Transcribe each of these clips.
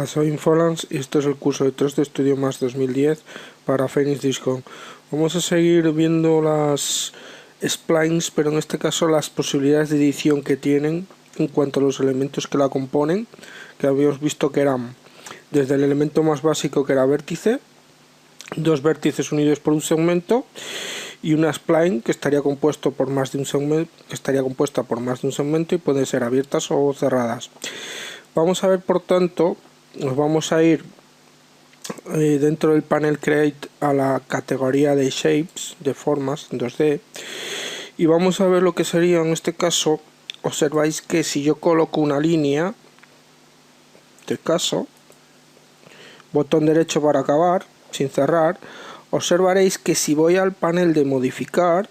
Hola, soy Infolans y este es el curso de 3D Studio Max 2010 para Phoenix Discom. Vamos a seguir viendo las splines, pero en este caso las posibilidades de edición que tienen en cuanto a los elementos que la componen, que habíamos visto que eran desde el elemento más básico, que era vértice, dos vértices unidos por un segmento, y una spline que estaría compuesta por más de un segmento y pueden ser abiertas o cerradas. Vamos a ver, por tanto, nos vamos a ir dentro del panel Create a la categoría de Shapes, de formas en 2D, y vamos a ver lo que sería en este caso. Observáis que si yo coloco una línea, en este caso, botón derecho para acabar, sin cerrar, observaréis que si voy al panel de modificar,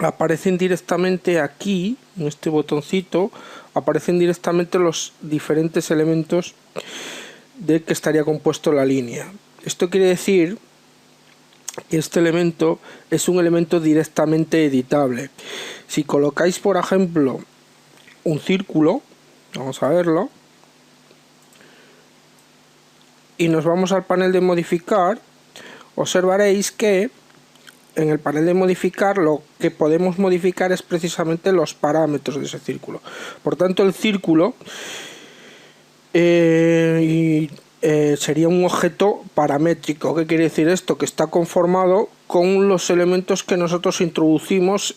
aparecen directamente aquí, en este botoncito, aparecen directamente los diferentes elementos de que estaría compuesto la línea. Esto quiere decir que este elemento es un elemento directamente editable. Si colocáis, por ejemplo, un círculo, vamos a verlo, y nos vamos al panel de modificar, observaréis que en el panel de modificar lo que podemos modificar es precisamente los parámetros de ese círculo. Por tanto, el círculo sería un objeto paramétrico. ¿Qué quiere decir esto? Que está conformado con los elementos que nosotros introducimos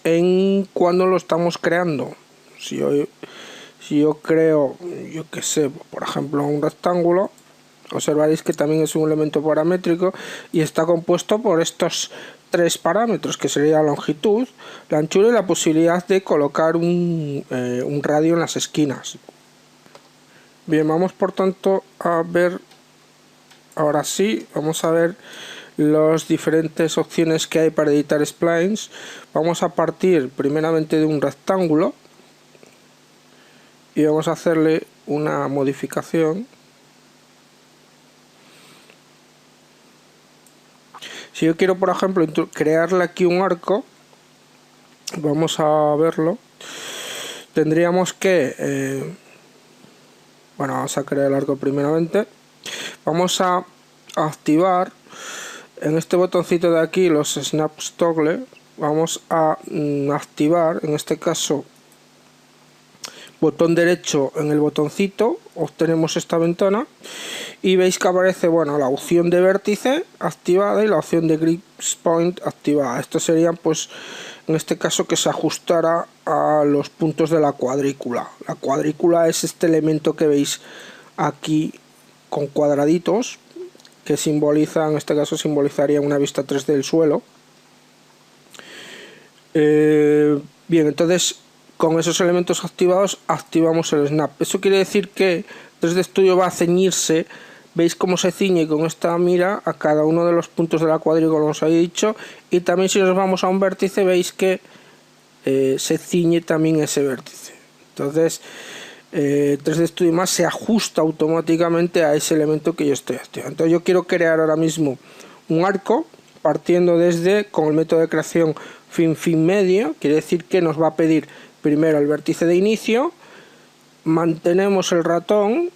cuando lo estamos creando. Si yo creo, yo qué sé, por ejemplo, un rectángulo, observaréis que también es un elemento paramétrico y está compuesto por estos tres parámetros, que sería la longitud, la anchura y la posibilidad de colocar un radio en las esquinas. Bien, vamos por tanto a ver, ahora sí, vamos a ver las diferentes opciones que hay para editar splines. Vamos a partir primeramente de un rectángulo y vamos a hacerle una modificación. Si yo quiero, por ejemplo, crearle aquí un arco, vamos a verlo. Tendríamos que, vamos a crear el arco primeramente. Vamos a activar en este botoncito de aquí los snaps toggle. Vamos a activar, en este caso, botón derecho en el botoncito, obtenemos esta ventana y veis que aparece la opción de vértice activada y la opción de grid point activada. Esto sería, pues, en este caso, que se ajustara a los puntos de la cuadrícula. La cuadrícula es este elemento que veis aquí con cuadraditos, que simboliza, en este caso simbolizaría una vista 3D del suelo. Bien, entonces con esos elementos activados activamos el snap. Eso quiere decir que 3D Studio va a ceñirse, veis cómo se ciñe con esta mira a cada uno de los puntos de la cuadrícula, como os había dicho, y también si nos vamos a un vértice veis que se ciñe también ese vértice. Entonces 3D Studio Max se ajusta automáticamente a ese elemento que yo estoy activando. Entonces yo quiero crear ahora mismo un arco partiendo con el método de creación fin medio. Quiere decir que nos va a pedir primero el vértice de inicio, mantenemos el ratón,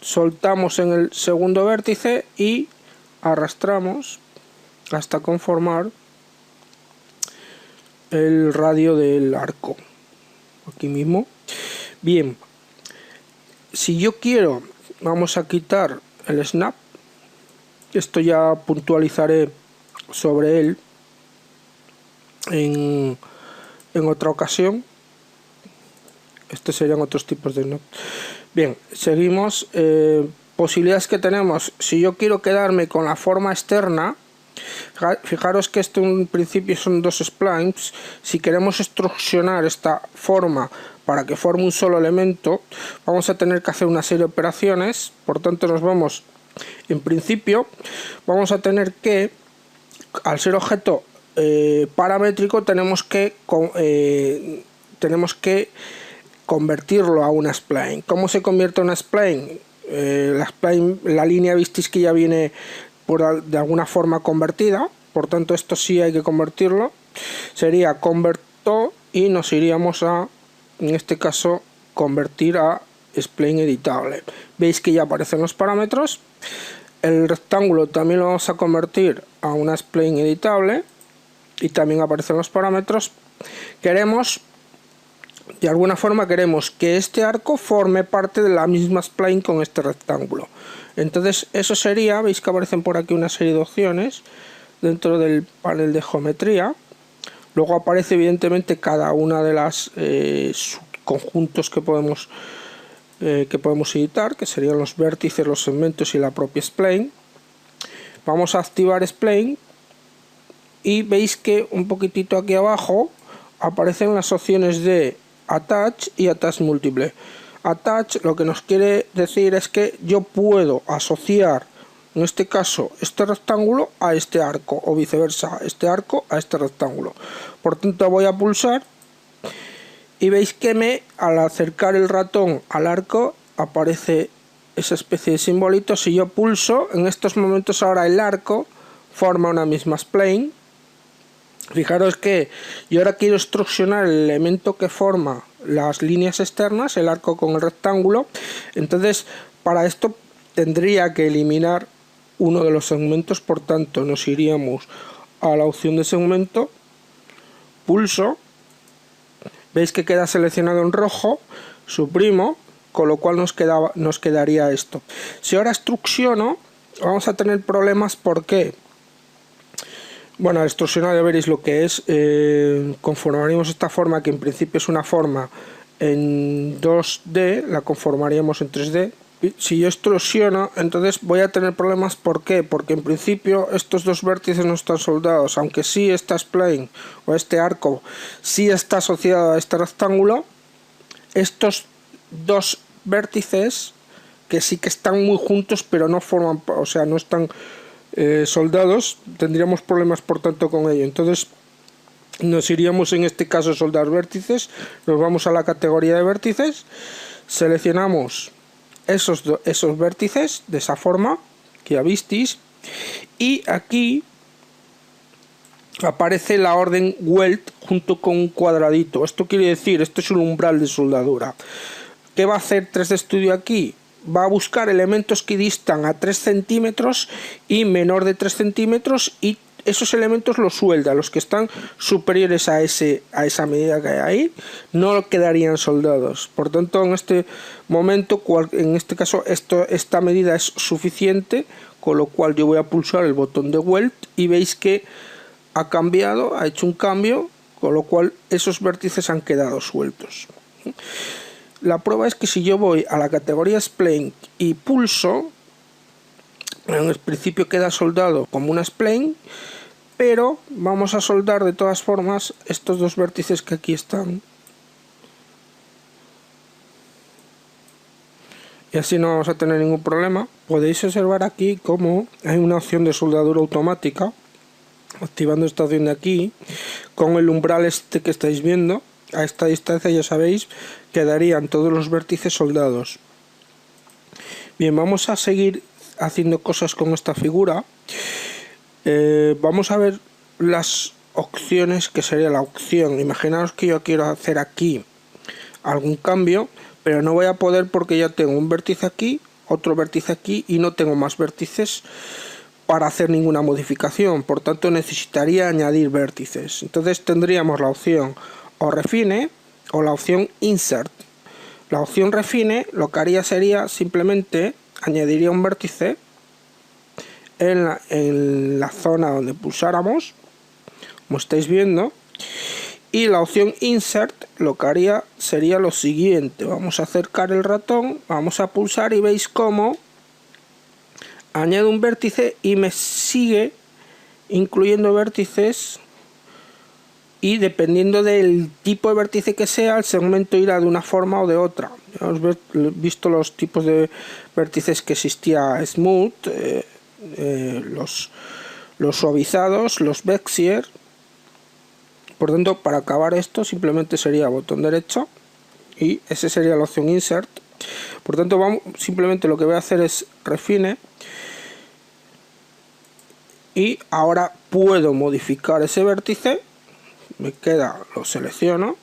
soltamos en el segundo vértice y arrastramos hasta conformar el radio del arco, aquí mismo. Bien, si yo quiero, vamos a quitar el snap, esto ya puntualizaré sobre él en otra ocasión. Estos serían otros tipos de snap. Bien, seguimos. Posibilidades que tenemos. Si yo quiero quedarme con la forma externa, fijaros que esto en principio son dos splines. Si queremos extrusionar esta forma para que forme un solo elemento, vamos a tener que hacer una serie de operaciones. Por tanto, nos vamos, en principio, vamos a tener que, al ser objeto paramétrico, tenemos que convertirlo a una spline. ¿Cómo se convierte a una spline? La línea visteis que ya viene de alguna forma convertida, por tanto esto sí hay que convertirlo. Sería converto y nos iríamos a, en este caso, convertir a spline editable. Veis que ya aparecen los parámetros. El rectángulo también lo vamos a convertir a una spline editable y también aparecen los parámetros. De alguna forma queremos que este arco forme parte de la misma spline con este rectángulo. Entonces eso sería, veis que aparecen por aquí una serie de opciones dentro del panel de geometría. Luego aparece evidentemente cada una de las subconjuntos que podemos editar, que serían los vértices, los segmentos y la propia spline. Vamos a activar spline y veis que un poquitito aquí abajo aparecen las opciones de Attach y Attach múltiple. Attach lo que nos quiere decir es que yo puedo asociar, en este caso, este rectángulo a este arco, o viceversa, este arco a este rectángulo. Por tanto voy a pulsar y veis que al acercar el ratón al arco aparece esa especie de simbolito. Si yo pulso, en estos momentos ahora el arco forma una misma spline. Fijaros que yo ahora quiero extrusionar el elemento que forma las líneas externas, el arco con el rectángulo. Entonces para esto tendría que eliminar uno de los segmentos, por tanto nos iríamos a la opción de segmento, pulso, veis que queda seleccionado en rojo, suprimo, con lo cual nos quedaría esto. Si ahora extrusiono vamos a tener problemas. ¿Por qué? Bueno, al extrusionar ya veréis lo que es. Conformaríamos esta forma, que en principio es una forma en 2D, la conformaríamos en 3D. Si yo extrusiono, entonces voy a tener problemas. ¿Por qué? Porque en principio estos dos vértices no están soldados, aunque sí esta spline o este arco sí está asociado a este rectángulo. Estos dos vértices que sí que están muy juntos pero no forman, o sea, no están soldados, tendríamos problemas por tanto con ello. Entonces nos iríamos en este caso a soldar vértices, nos vamos a la categoría de vértices, seleccionamos esos vértices de esa forma que ya visteis, y aquí aparece la orden weld junto con un cuadradito. Esto quiere decir, esto es un umbral de soldadura. ¿Qué va a hacer 3D Studio aquí? Va a buscar elementos que distan a 3 centímetros y menor de 3 centímetros, y esos elementos los suelda. Los que están superiores a esa medida que hay ahí no quedarían soldados. Por tanto, en este momento, en este caso, esta medida es suficiente, con lo cual yo voy a pulsar el botón de weld y veis que ha cambiado, ha hecho un cambio, con lo cual esos vértices han quedado sueltos. La prueba es que si yo voy a la categoría spline y pulso, en el principio queda soldado como una spline, pero vamos a soldar de todas formas estos dos vértices que aquí están. Y así no vamos a tener ningún problema. Podéis observar aquí cómo hay una opción de soldadura automática. Activando esta opción de aquí, con el umbral este que estáis viendo, a esta distancia ya sabéis, quedarían todos los vértices soldados. Bien, vamos a seguir haciendo cosas con esta figura. Vamos a ver las opciones, que sería la opción. Imaginaos que yo quiero hacer aquí algún cambio, pero no voy a poder porque ya tengo un vértice aquí, otro vértice aquí y no tengo más vértices para hacer ninguna modificación. Por tanto necesitaría añadir vértices. Entonces tendríamos la opción o Refine o la opción Insert. La opción Refine lo que haría sería simplemente añadiría un vértice en la zona donde pulsáramos, como estáis viendo, y la opción Insert lo que haría sería lo siguiente. Vamos a acercar el ratón, vamos a pulsar y veis cómo añado un vértice y me sigue incluyendo vértices, y dependiendo del tipo de vértice que sea, el segmento irá de una forma o de otra. Ya os visto los tipos de vértices que existía: Smooth, los suavizados, los Bezier. Por tanto, para acabar esto simplemente sería botón derecho y esa sería la opción Insert. Por tanto, simplemente lo que voy a hacer es Refine, y ahora puedo modificar ese vértice. Me queda, lo selecciono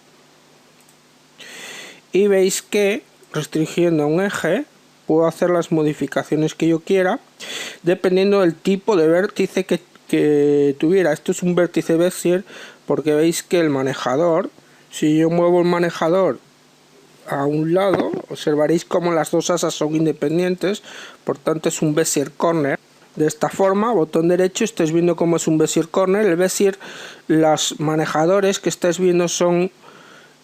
y veis que restringiendo a un eje, puedo hacer las modificaciones que yo quiera, dependiendo del tipo de vértice que tuviera. Esto es un vértice Bezier, porque veis que el manejador, si yo muevo el manejador a un lado, observaréis como las dos asas son independientes, por tanto es un Bezier corner. De esta forma, botón derecho, estáis viendo cómo es un Bezier corner. El Bezier, los manejadores que estáis viendo son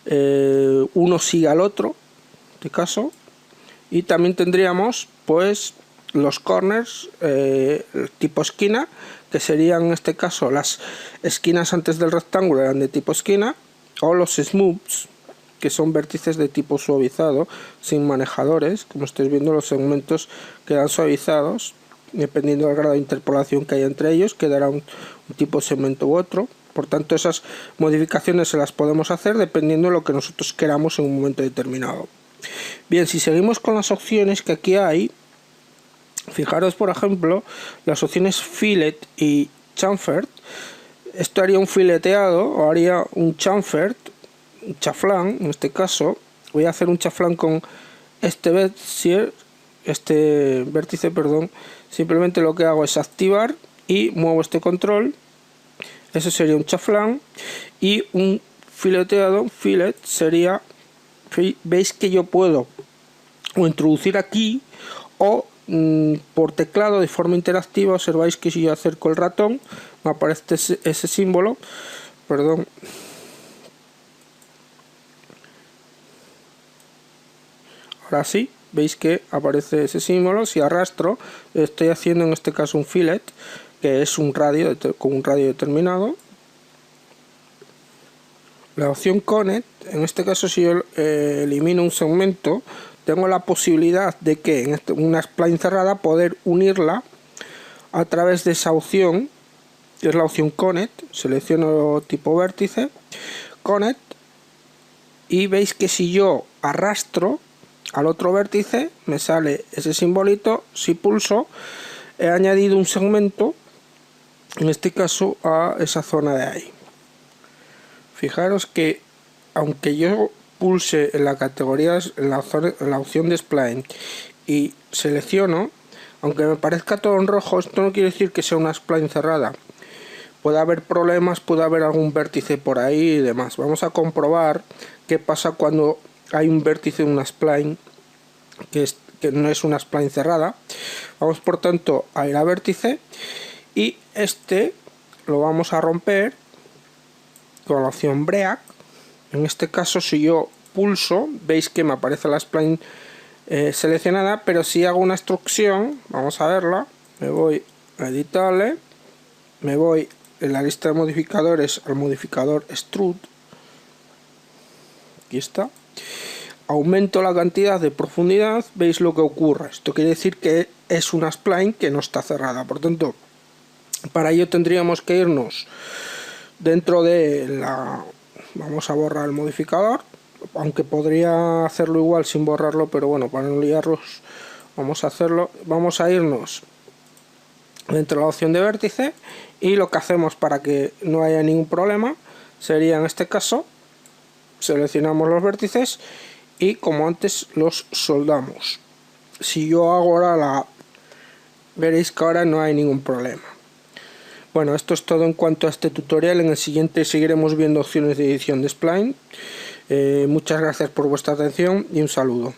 uno sigue al otro, en este caso, y también tendríamos pues los corners tipo esquina, que serían en este caso las esquinas antes del rectángulo eran de tipo esquina, o los smooths, que son vértices de tipo suavizado sin manejadores. Como estáis viendo, los segmentos quedan suavizados dependiendo del grado de interpolación que haya entre ellos, quedará un tipo de segmento u otro. Por tanto, esas modificaciones se las podemos hacer dependiendo de lo que nosotros queramos en un momento determinado. Bien, si seguimos con las opciones que aquí hay, fijaros por ejemplo las opciones fillet y chamfered. Esto haría un fileteado o haría un chamfered, un chaflán. En este caso voy a hacer un chaflán con este vértice, perdón. Simplemente lo que hago es activar y muevo este control. Eso sería un chaflán. Y un fileteado, un fillet, sería, veis que yo puedo o introducir aquí o por teclado de forma interactiva. Observáis que si yo acerco el ratón me aparece ese símbolo, perdón, ahora sí, veis que aparece ese símbolo. Si arrastro, estoy haciendo en este caso un fillet, que es un radio con un radio determinado. La opción connect, en este caso si yo elimino un segmento, tengo la posibilidad de que en una spline cerrada poder unirla a través de esa opción, que es la opción connect. Selecciono tipo vértice, connect, y veis que si yo arrastro al otro vértice me sale ese simbolito. Si pulso, he añadido un segmento, en este caso a esa zona de ahí. Fijaros que aunque yo pulse en la categoría, en la opción de spline y selecciono, aunque me parezca todo en rojo, esto no quiere decir que sea una spline cerrada. Puede haber problemas, puede haber algún vértice por ahí y demás. Vamos a comprobar qué pasa cuando hay un vértice en una spline que no es una spline cerrada. Vamos por tanto a ir a vértice y este lo vamos a romper con la opción break. En este caso, si yo pulso, veis que me aparece la spline seleccionada, pero si hago una extrusión, vamos a verla, me voy a editarle, me voy en la lista de modificadores al modificador extrude, aquí está, aumento la cantidad de profundidad, veis lo que ocurre. Esto quiere decir que es una spline que no está cerrada. Por tanto, para ello tendríamos que irnos dentro de la... Vamos a borrar el modificador, aunque podría hacerlo igual sin borrarlo, pero bueno, para no liarlos vamos a hacerlo. Vamos a irnos dentro de la opción de vértice y lo que hacemos para que no haya ningún problema sería, en este caso, seleccionamos los vértices y como antes los soldamos. Si yo hago ahora veréis que ahora no hay ningún problema. Bueno, esto es todo en cuanto a este tutorial. En el siguiente seguiremos viendo opciones de edición de spline. Muchas gracias por vuestra atención y un saludo.